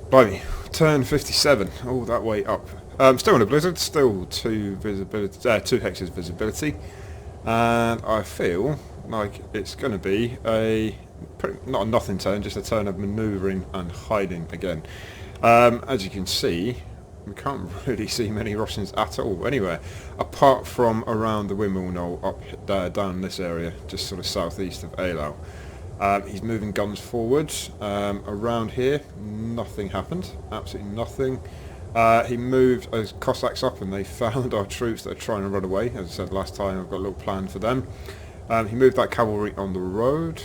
Blimey, turn 57, all that way up. Still in a blizzard, still two hexes visibility, and I feel like it's going to be not a nothing turn, just a turn of manoeuvring and hiding again. As you can see, we can't really see many Russians at all anywhere, apart from around the windmill knoll up there, down this area, just sort of southeast of Eylau. He's moving guns forwards. Around here, nothing happened. Absolutely nothing. He moved his Cossacks up and they found our troops that are trying to run away. As I said last time, I've got a little plan for them. He moved that cavalry on the road.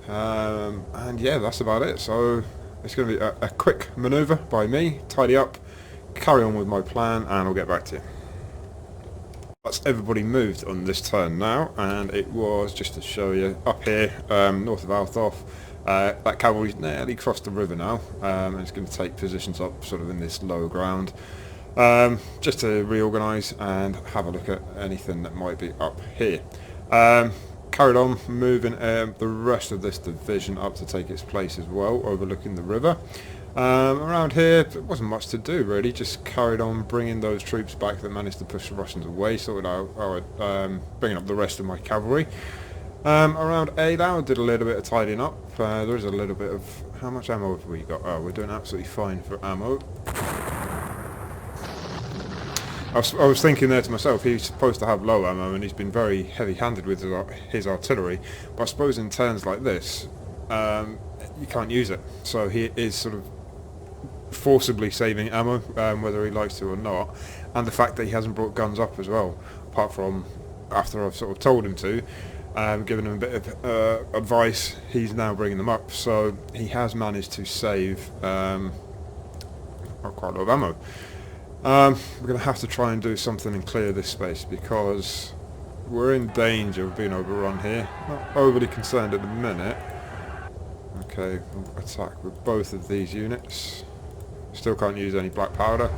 And yeah, that's about it. So it's going to be a quick manoeuvre by me, tidy up, carry on with my plan, and I'll get back to you. That's everybody moved on this turn now, and it was, just to show you, up here, north of Althoff. That cavalry's nearly crossed the river now, and it's going to take positions up sort of in this low ground, just to reorganise and have a look at anything that might be up here. Carried on moving the rest of this division up to take its place as well, overlooking the river. Around here, there wasn't much to do really, just carried on bringing those troops back that managed to push the Russians away, sorted out, bringing up the rest of my cavalry. Around Eylau, did a little bit of tidying up. There is a little bit of... How much ammo have we got? Oh, we're doing absolutely fine for ammo. I was thinking there to myself, he's supposed to have low ammo and he's been very heavy-handed with his artillery, but I suppose in turns like this, you can't use it. So he is sort of forcibly saving ammo, whether he likes to or not, and the fact that he hasn't brought guns up as well, apart from after I've sort of told him to, given him a bit of advice, he's now bringing them up, so he has managed to save quite a lot of ammo. We're going to have to try and do something and clear this space because we're in danger of being overrun here. Not overly concerned at the minute. Okay, we'll attack with both of these units. Still can't use any black powder.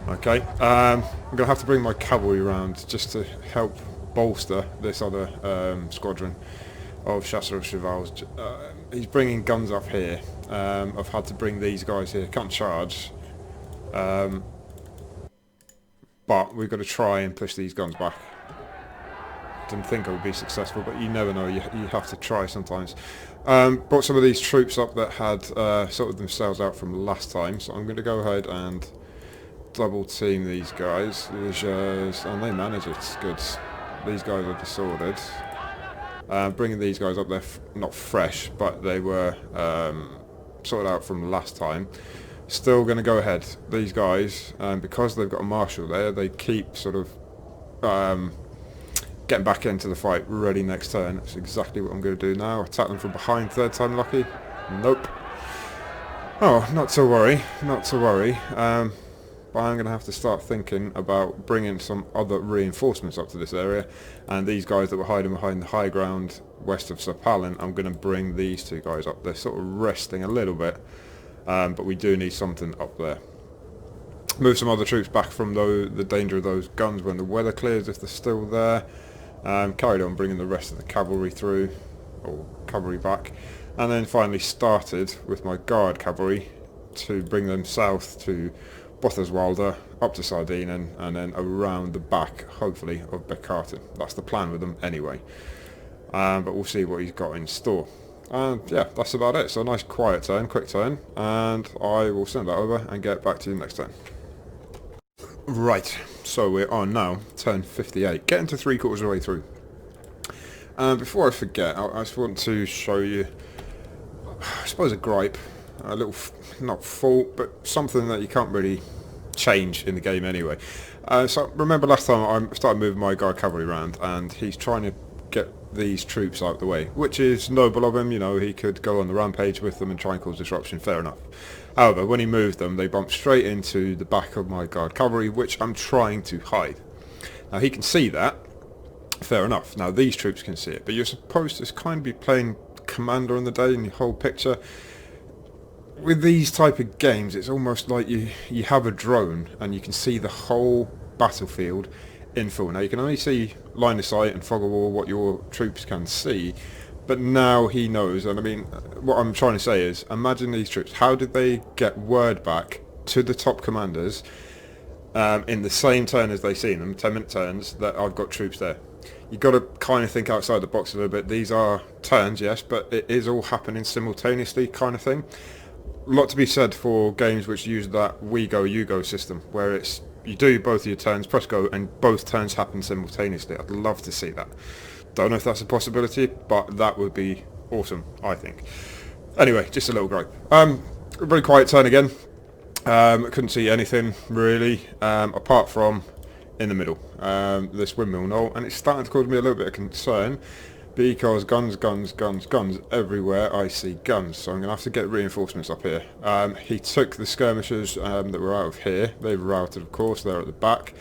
Okay, I'm going to have to bring my cavalry around just to help bolster this other squadron of Chasseurs of Chevals. He's bringing guns up here. I've had to bring these guys here. Can't charge. But we've got to try and push these guns back. Didn't think I would be successful, but you never know, you have to try sometimes. Brought some of these troops up that had sorted themselves out from last time, so I'm going to go ahead and double team these guys. And they manage it, it's good. These guys are disordered. Bringing these guys up, they're not fresh, but they were sorted out from last time. Still going to go ahead. These guys, because they've got a marshal there, they keep sort of getting back into the fight, ready next turn. That's exactly what I'm going to do now. Attack them from behind, third time lucky. Nope. Oh, not to worry, not to worry. But I'm going to have to start thinking about bringing some other reinforcements up to this area. And these guys that were hiding behind the high ground west of Sapalin, I'm going to bring these two guys up. They're sort of resting a little bit, but we do need something up there. Move some other troops back from the danger of those guns when the weather clears, if they're still there. Carried on bringing the rest of the cavalry through, or cavalry back, and then finally started with my guard cavalry to bring them south to Botherswalder, up to Sardinen, and then around the back, hopefully, of Bekarten. That's the plan with them anyway. But we'll see what he's got in store. And yeah, that's about it. So a nice quiet turn, quick turn, and I will send that over and get back to you next turn. Right, so we're on now, turn 58, getting to 3/4 of the way through. Before I forget, I just want to show you, I suppose, a gripe, a little, not fault, but something that you can't really change in the game anyway. So remember last time I started moving my guard cavalry around, and he's trying to get these troops out of the way, which is noble of him. You know, he could go on the rampage with them and try and cause disruption, fair enough. However, when he moved them, they bumped straight into the back of my guard cavalry, which I'm trying to hide. Now he can see that, fair enough. Now these troops can see it, but you're supposed to kind of be playing commander on the day in the whole picture. With these type of games, it's almost like you have a drone and you can see the whole battlefield in full. Now you can only see line of sight and fog of war what your troops can see, but now he knows. And I mean, what I'm trying to say is, imagine these troops. How did they get word back to the top commanders in the same turn as they seen them, 10-minute turns, that I've got troops there? You've got to kind of think outside the box a little bit. These are turns, yes, but it is all happening simultaneously kind of thing. A lot to be said for games which use that we go, you go system, where it's you do both of your turns, press go, and both turns happen simultaneously. I'd love to see that. Don't know if that's a possibility, but that would be awesome, I think. Anyway, just a little gripe. Very quiet turn again. Couldn't see anything really, apart from in the middle, this windmill knoll, and it's starting to cause me a little bit of concern because guns everywhere. I see guns, so I'm going to have to get reinforcements up here. He took the skirmishers that were out of here. They've routed, of course. They're at the back,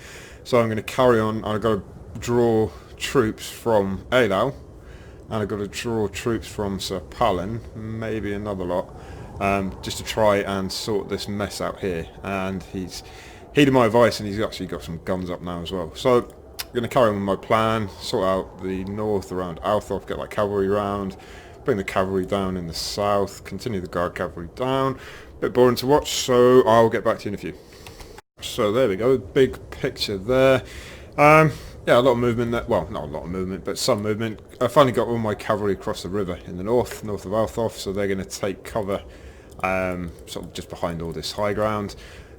so I'm going to carry on. I've got to draw troops from Eylau, and I've got to draw troops from Sir Palin, maybe another lot, just to try and sort this mess out here. And he's heeded my advice, and he's actually got some guns up now as well. So I'm going to carry on with my plan, sort out the north around Eylau, get like cavalry round, bring the cavalry down in the south, continue the guard cavalry down. Bit boring to watch, so I'll get back to you in a few. So there we go, big picture there. Yeah, a lot of movement there. Well, not a lot of movement, but some movement. I finally got all my cavalry across the river in the north of Eylau, so they're going to take cover sort of just behind all this high ground.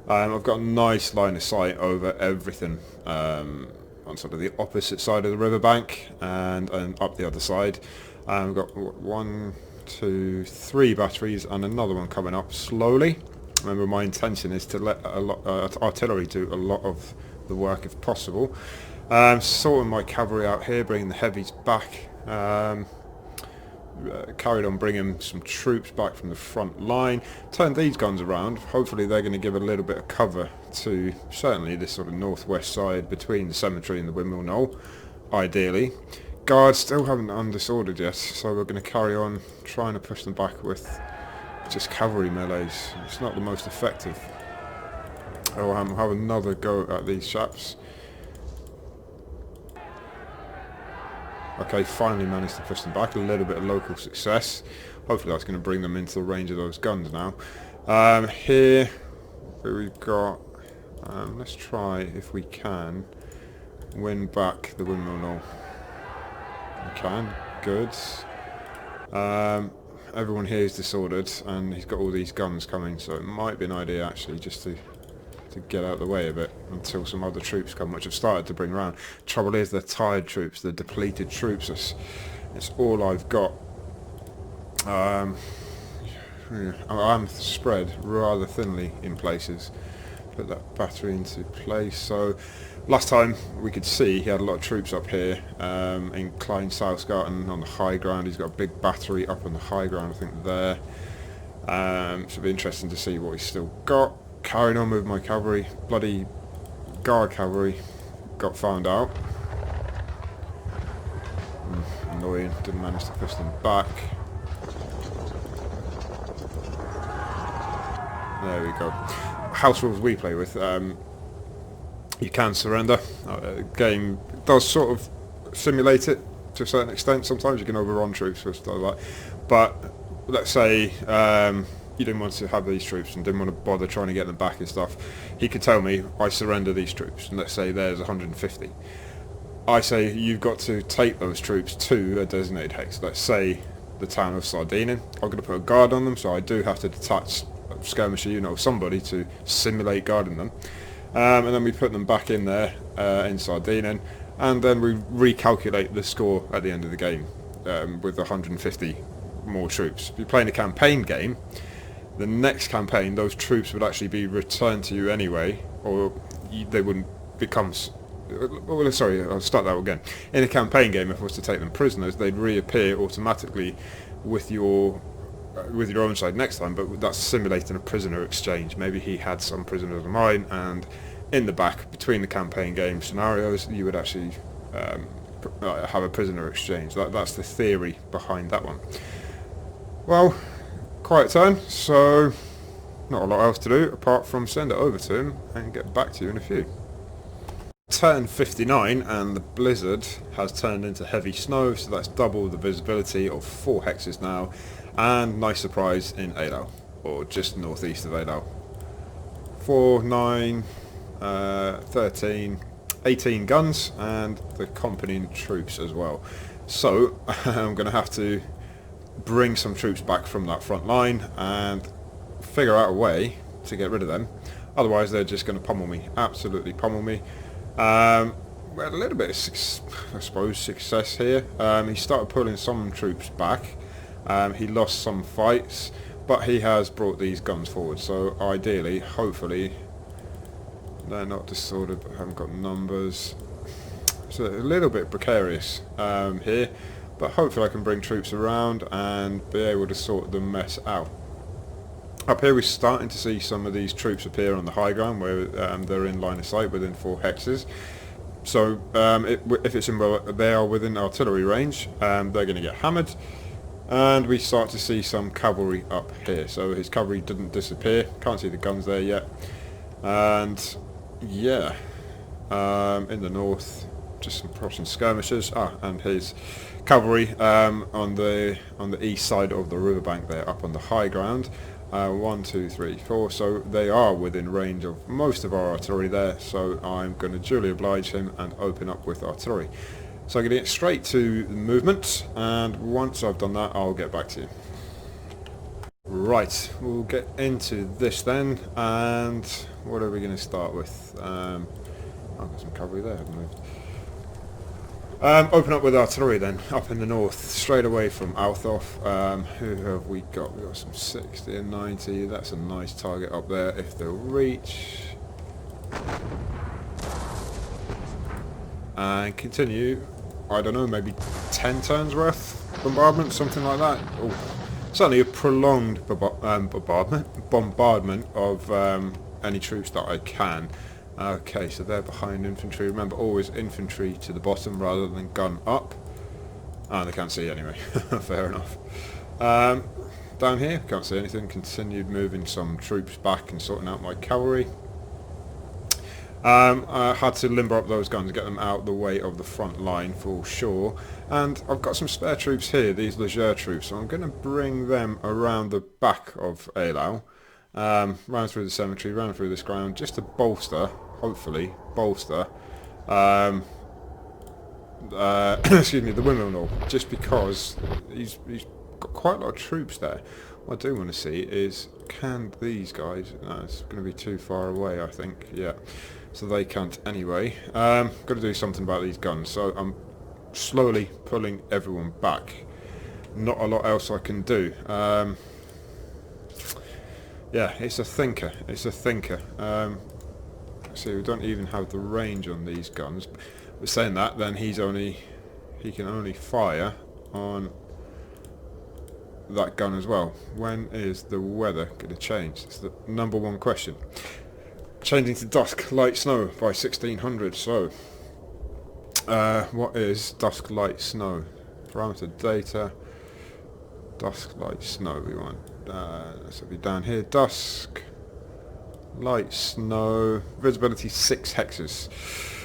I've got a nice line of sight over everything on sort of the opposite side of the riverbank and up the other side. I've got 1, 2, 3 batteries and another one coming up slowly. Remember, my intention is to let artillery do a lot of the work if possible. Sorting my cavalry out here, bringing the heavies back. Carried on bringing some troops back from the front line. Turned these guns around. Hopefully they're going to give a little bit of cover to certainly this sort of northwest side between the cemetery and the windmill knoll, ideally. Guards still haven't undisordered yet, so we're going to carry on trying to push them back with just cavalry melees. It's not the most effective. I'll have another go at these chaps. Okay, finally managed to push them back. A little bit of local success. Hopefully that's going to bring them into the range of those guns now. Here we've got... let's try, if we can, win back the windmill knoll. We can. Good. Everyone here is disordered, and he's got all these guns coming, so it might be an idea actually just to get out of the way a bit until some other troops come, which have started to bring around. Trouble is, they're tired troops, they're depleted troops. It's all I've got. I'm spread rather thinly in places. Put that battery into place. So last time we could see he had a lot of troops up here in Klein Southgarten on the high ground. He's got a big battery up on the high ground, I think there. Should be interesting to see what he's still got. Carried on with my cavalry. Bloody guard cavalry got found out. Annoying, didn't manage to push them back. There we go. House rules we play with. You can surrender. Game does sort of simulate it to a certain extent. Sometimes you can overrun troops or stuff like that. But let's say you didn't want to have these troops and didn't want to bother trying to get them back and stuff. He could tell me, I surrender these troops, and let's say there's 150. I say you've got to take those troops to a designated hex. Let's say the town of Sardinia. I'm going to put a guard on them, so I do have to detach a skirmisher, somebody to simulate guarding them. And then we put them back in there in Sardinia, and then we recalculate the score at the end of the game with 150 more troops. If you're playing a campaign game, the next campaign those troops would actually be returned to you anyway, or they wouldn't become... Well, sorry, I'll start that again. In a campaign game, if I was to take them prisoners, they'd reappear automatically with your own side next time, but that's simulating a prisoner exchange. Maybe he had some prisoners of mine, and in the back, between the campaign game scenarios, you would actually have a prisoner exchange. That's the theory behind that one. Well, quiet turn, so not a lot else to do apart from send it over to him and get back to you in a few. 10:59 and the blizzard has turned into heavy snow, so that's double the visibility of 4 hexes now, and nice surprise in Eylau, or just northeast of Eylau. 4, 9, 13, 18 guns and the accompanying troops as well. So I'm going to have to bring some troops back from that front line and figure out a way to get rid of them, otherwise they're just going to pummel me, absolutely pummel me. We had a little bit of, I suppose, success here. He started pulling some troops back. He lost some fights, but he has brought these guns forward. So ideally, hopefully, they're not disordered, but haven't got numbers. So a little bit precarious here, but hopefully I can bring troops around and be able to sort the mess out. Up here we're starting to see some of these troops appear on the high ground where they're in line of sight within 4 hexes. So if it's in, they are within artillery range, they're going to get hammered. And we start to see some cavalry up here. So his cavalry didn't disappear, can't see the guns there yet. And yeah, in the north, just some Prussian skirmishers. And his cavalry on the east side of the riverbank there, up on the high ground. 1, 2, 3, 4, so they are within range of most of our artillery there, so I'm going to duly oblige him and open up with artillery. So I'm going to get straight to the movement, and once I've done that I'll get back to you. Right, we'll get into this then, and what are we going to start with? I've got some cavalry there, haven't moved. Open up with artillery then, up in the north, straight away from Althoff. Who have we got? We've got some 60 and 90, that's a nice target up there if they'll reach. And continue, I don't know, maybe 10 turns worth bombardment, something like that. Ooh. Certainly a prolonged bombardment of any troops that I can. Okay, so they're behind infantry. Remember, always infantry to the bottom rather than gun up. They can't see anyway. Fair enough. Down here, can't see anything. Continued moving some troops back and sorting out my cavalry. I had to limber up those guns, get them out the way of the front line for sure. And I've got some spare troops here, these Leger troops, so I'm going to bring them around the back of Eylau. Round through the cemetery, round through this ground, just to bolster, hopefully, bolster, excuse me, the windmill, just because he's got quite a lot of troops there. What I do want to see is, can these guys, no, it's going to be too far away I think, yeah, so they can't anyway. Got to do something about these guns, so I'm slowly pulling everyone back. Not a lot else I can do. Yeah, it's a thinker. It's a thinker. See, we don't even have the range on these guns. But saying that, then he can only fire on that gun as well. When is the weather going to change? That's the number one question. Changing to dusk, light snow by 1600. So, what is dusk, light snow? Parameter data. Dusk, light snow. We want. So be down here, dusk, light snow, visibility 6 hexes.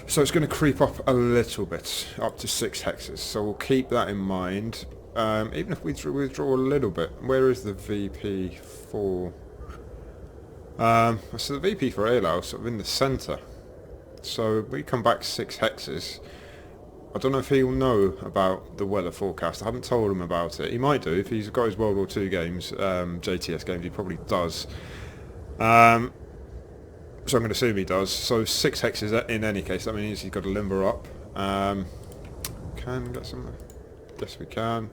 So it's going to creep up a little bit, up to 6 hexes. So we'll keep that in mind. Even if we withdraw a little bit, where is the VP for? So the VP for Eylau is sort of in the centre. So we come back 6 hexes. I don't know if he'll know about the weather forecast. I haven't told him about it. He might do. If he's got his World War II games, JTS games, he probably does. So I'm going to assume he does. So 6 hexes in any case. That means he's got to limber up. Can get some... Yes, we can.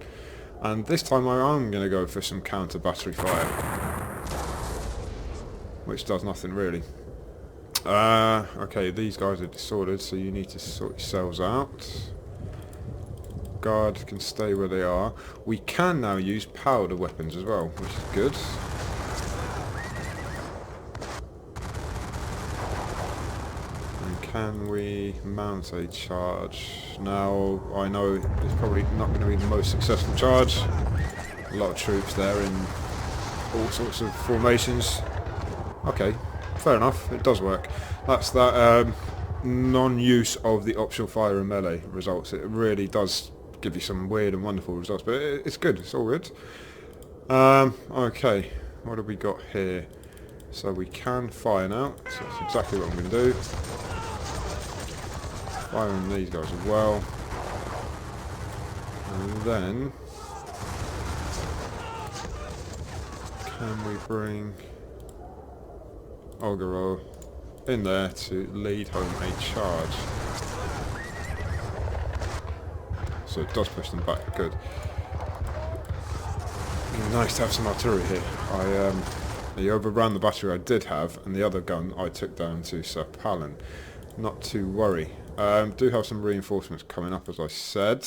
And this time I'm going to go for some counter battery fire. Which does nothing really. Okay, these guys are disordered, so you need to sort yourselves out. Guard can stay where they are. We can now use powder weapons as well, which is good. And can we mount a charge? Now, I know it's probably not going to be the most successful charge. A lot of troops there in all sorts of formations. Okay. Fair enough, it does work. That's that non-use of the optional fire and melee results. It really does give you some weird and wonderful results, but it's good. It's all good. Okay, what have we got here? So we can fire now. So that's exactly what I'm going to do. Fire on these guys as well. And then can we bring Ogaro in there to lead home a charge? So it does push them back. Good. Nice to have some artillery here. I overran the battery I did have, and the other gun I took down to Sir Palin. Not to worry. Do have some reinforcements coming up, as I said.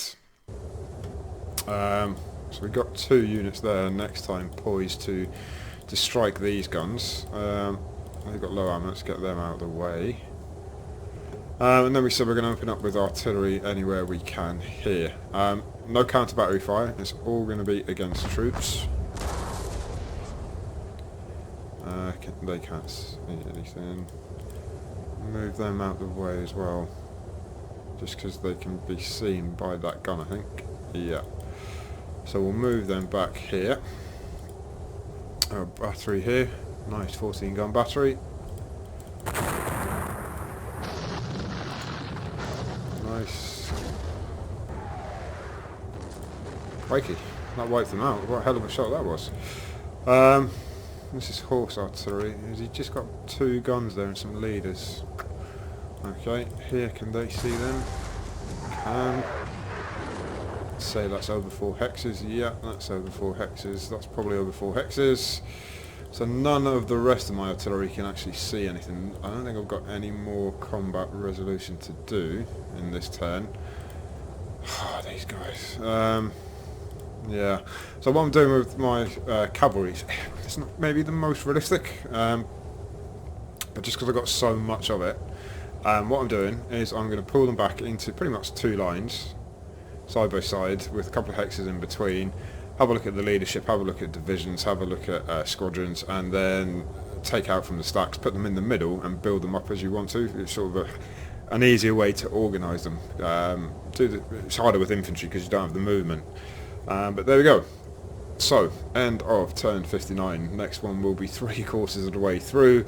So we got 2 units there next time, poised to strike these guns. They've got low ammo, let's get them out of the way. And then we said we're going to open up with artillery anywhere we can here. No counter battery fire, it's all going to be against troops. They can't see anything. Move them out of the way as well. Just because they can be seen by that gun, I think. Yeah. So we'll move them back here. Our battery here. Nice 14 gun battery. Nice. Crikey, that wiped them out. What a hell of a shot that was. This is horse artillery. Has he just got 2 guns there and some leaders? Okay, here, can they see them? Can. Say that's over 4 hexes. Yeah, that's over 4 hexes. That's probably over 4 hexes. So none of the rest of my artillery can actually see anything. I don't think I've got any more combat resolution to do in this turn. Oh, these guys. Yeah. So what I'm doing with my cavalry, it's not maybe the most realistic, but just because I've got so much of it, what I'm doing is I'm going to pull them back into pretty much 2 lines, side by side, with a couple of hexes in between. Have a look at the leadership, have a look at divisions, have a look at squadrons, and then take out from the stacks, put them in the middle, and build them up as you want to. It's sort of an easier way to organise them. It's harder with infantry because you don't have the movement. But there we go. So, end of turn 59. Next one will be 3/4 of the way through.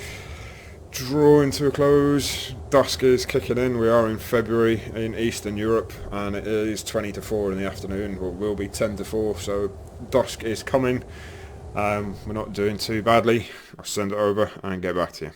Drawing to a close. Dusk is kicking in. We are in February in Eastern Europe, and it is 20 to 4 in the afternoon. Well, it will be 10 to 4, so dusk is coming. We're not doing too badly. I'll send it over and get back to you.